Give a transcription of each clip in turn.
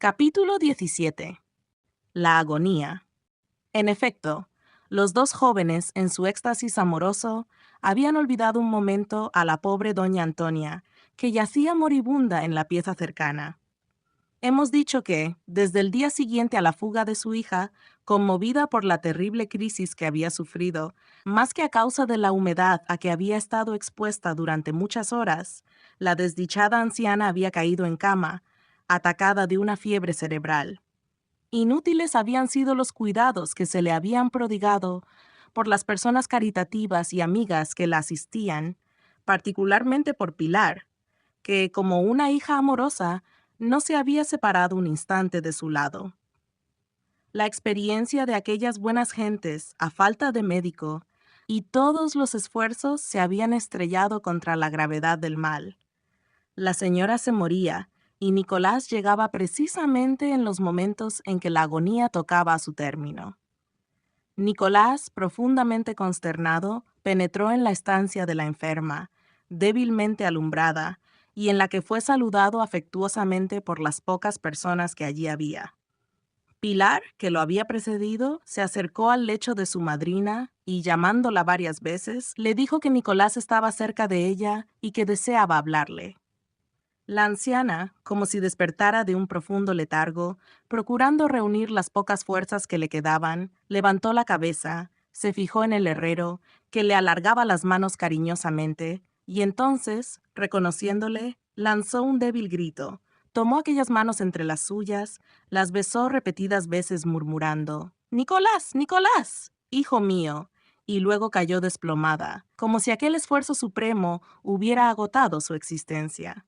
Capítulo 17. La agonía. En efecto, los dos jóvenes, en su éxtasis amoroso, habían olvidado un momento a la pobre doña Antonia, que yacía moribunda en la pieza cercana. Hemos dicho que, desde el día siguiente a la fuga de su hija, conmovida por la terrible crisis que había sufrido, más que a causa de la humedad a que había estado expuesta durante muchas horas, la desdichada anciana había caído en cama, atacada de una fiebre cerebral. Inútiles habían sido los cuidados que se le habían prodigado por las personas caritativas y amigas que la asistían, particularmente por Pilar, que, como una hija amorosa, no se había separado un instante de su lado. La experiencia de aquellas buenas gentes, a falta de médico, y todos los esfuerzos se habían estrellado contra la gravedad del mal. La señora se moría, y Nicolás llegaba precisamente en los momentos en que la agonía tocaba a su término. Nicolás, profundamente consternado, penetró en la estancia de la enferma, débilmente alumbrada, y en la que fue saludado afectuosamente por las pocas personas que allí había. Pilar, que lo había precedido, se acercó al lecho de su madrina y, llamándola varias veces, le dijo que Nicolás estaba cerca de ella y que deseaba hablarle. La anciana, como si despertara de un profundo letargo, procurando reunir las pocas fuerzas que le quedaban, levantó la cabeza, se fijó en el herrero, que le alargaba las manos cariñosamente, y entonces, reconociéndole, lanzó un débil grito, tomó aquellas manos entre las suyas, las besó repetidas veces murmurando, «¡Nicolás, Nicolás, hijo mío!», y luego cayó desplomada, como si aquel esfuerzo supremo hubiera agotado su existencia.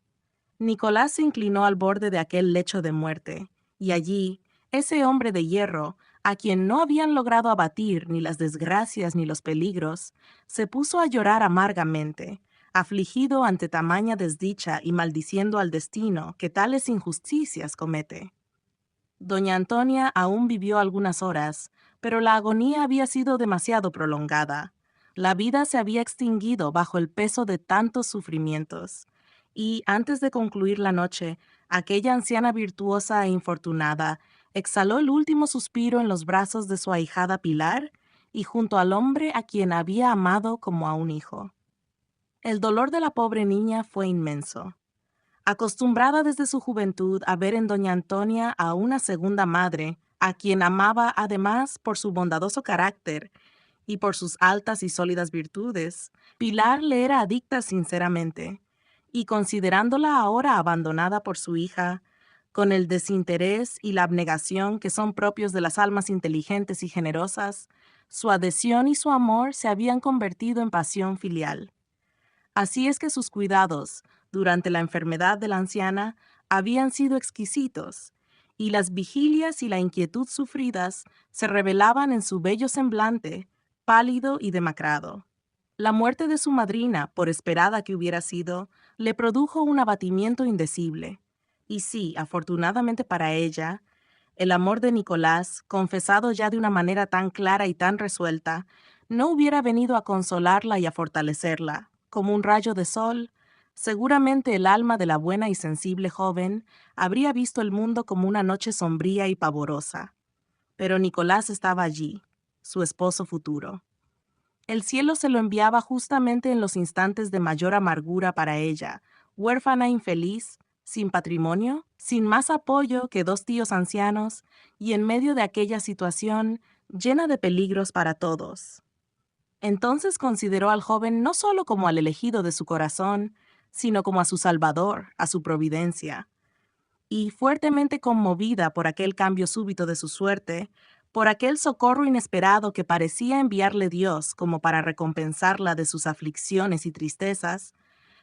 Nicolás se inclinó al borde de aquel lecho de muerte, y allí, ese hombre de hierro, a quien no habían logrado abatir ni las desgracias ni los peligros, se puso a llorar amargamente, afligido ante tamaña desdicha y maldiciendo al destino que tales injusticias comete. Doña Antonia aún vivió algunas horas, pero la agonía había sido demasiado prolongada. La vida se había extinguido bajo el peso de tantos sufrimientos, y antes de concluir la noche, aquella anciana virtuosa e infortunada exhaló el último suspiro en los brazos de su ahijada Pilar y junto al hombre a quien había amado como a un hijo. El dolor de la pobre niña fue inmenso. Acostumbrada desde su juventud a ver en doña Antonia a una segunda madre, a quien amaba además por su bondadoso carácter y por sus altas y sólidas virtudes, Pilar le era adicta sinceramente, y considerándola ahora abandonada por su hija, con el desinterés y la abnegación que son propios de las almas inteligentes y generosas, su adhesión y su amor se habían convertido en pasión filial. Así es que sus cuidados, durante la enfermedad de la anciana, habían sido exquisitos, y las vigilias y la inquietud sufridas se revelaban en su bello semblante, pálido y demacrado. La muerte de su madrina, por esperada que hubiera sido, le produjo un abatimiento indecible. Y sí, afortunadamente para ella, el amor de Nicolás, confesado ya de una manera tan clara y tan resuelta, no hubiera venido a consolarla y a fortalecerla. Como un rayo de sol, seguramente el alma de la buena y sensible joven habría visto el mundo como una noche sombría y pavorosa. Pero Nicolás estaba allí, su esposo futuro. El cielo se lo enviaba justamente en los instantes de mayor amargura para ella, huérfana infeliz, sin patrimonio, sin más apoyo que dos tíos ancianos, y en medio de aquella situación llena de peligros para todos. Entonces consideró al joven no solo como al elegido de su corazón, sino como a su salvador, a su providencia. Y fuertemente conmovida por aquel cambio súbito de su suerte, por aquel socorro inesperado que parecía enviarle Dios como para recompensarla de sus aflicciones y tristezas,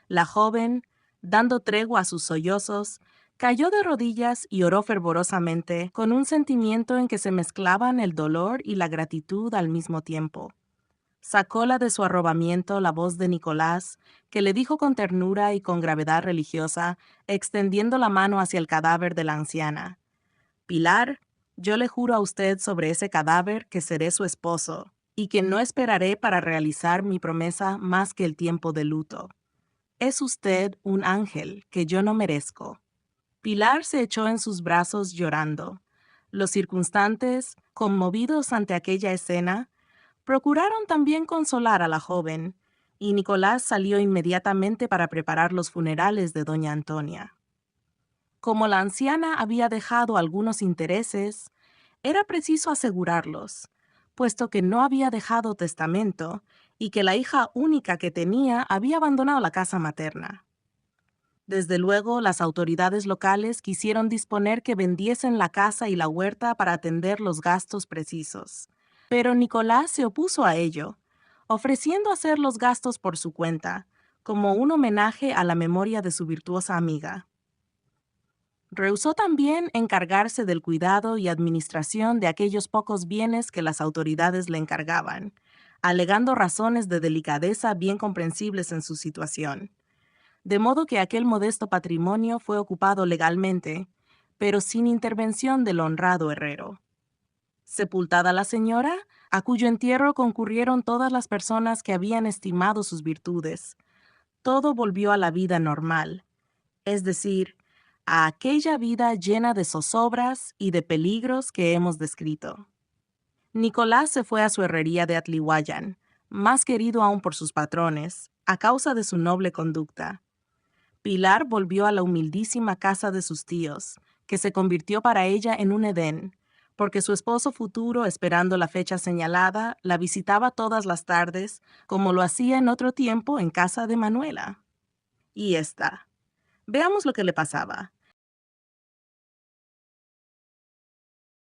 la joven, dando tregua a sus sollozos, cayó de rodillas y oró fervorosamente, con un sentimiento en que se mezclaban el dolor y la gratitud al mismo tiempo. Sacóla de su arrobamiento la voz de Nicolás, que le dijo con ternura y con gravedad religiosa, extendiendo la mano hacia el cadáver de la anciana: «Pilar, yo le juro a usted sobre ese cadáver que seré su esposo, y que no esperaré para realizar mi promesa más que el tiempo de luto. Es usted un ángel que yo no merezco». Pilar se echó en sus brazos llorando. Los circunstantes, conmovidos ante aquella escena, procuraron también consolar a la joven, y Nicolás salió inmediatamente para preparar los funerales de doña Antonia. Como la anciana había dejado algunos intereses, era preciso asegurarlos, puesto que no había dejado testamento y que la hija única que tenía había abandonado la casa materna. Desde luego, las autoridades locales quisieron disponer que vendiesen la casa y la huerta para atender los gastos precisos. Pero Nicolás se opuso a ello, ofreciendo hacer los gastos por su cuenta, como un homenaje a la memoria de su virtuosa amiga. Rehusó también encargarse del cuidado y administración de aquellos pocos bienes que las autoridades le encargaban, alegando razones de delicadeza bien comprensibles en su situación. De modo que aquel modesto patrimonio fue ocupado legalmente, pero sin intervención del honrado herrero. Sepultada la señora, a cuyo entierro concurrieron todas las personas que habían estimado sus virtudes, todo volvió a la vida normal, es decir, a aquella vida llena de zozobras y de peligros que hemos descrito. Nicolás se fue a su herrería de Atlihuayan, más querido aún por sus patrones, a causa de su noble conducta. Pilar volvió a la humildísima casa de sus tíos, que se convirtió para ella en un Edén, porque su esposo futuro, esperando la fecha señalada, la visitaba todas las tardes, como lo hacía en otro tiempo en casa de Manuela. Y ésta. Veamos lo que le pasaba.